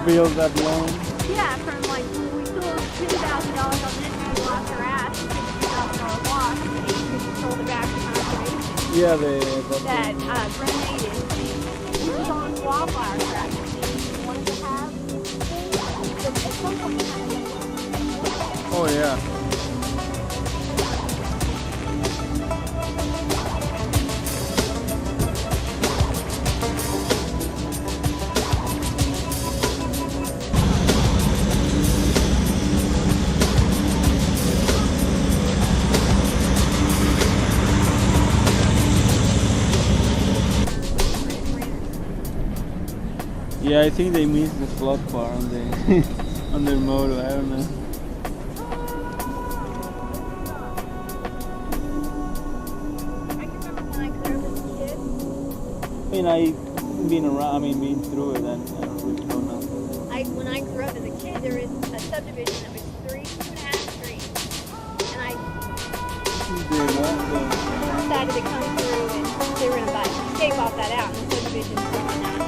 Bills that loan? Yeah, from like, we sold $2,000 on this and we lost our ass, $50,000 loss, and we sold it back to conservation. Yeah, that Brent Native, he was on wildfire crash. He wanted to have, at some point, oh yeah. Yeah, I think they missed the flood part on on their motor. I don't know. I can remember when I grew up as a kid. I mean, I've been around. I mean, been through it, and I don't really know now. When I grew up as a kid, there was a subdivision that was 2.5 streets, and I decided to come through, and they were going to buy tape off that out, and the subdivision was going on.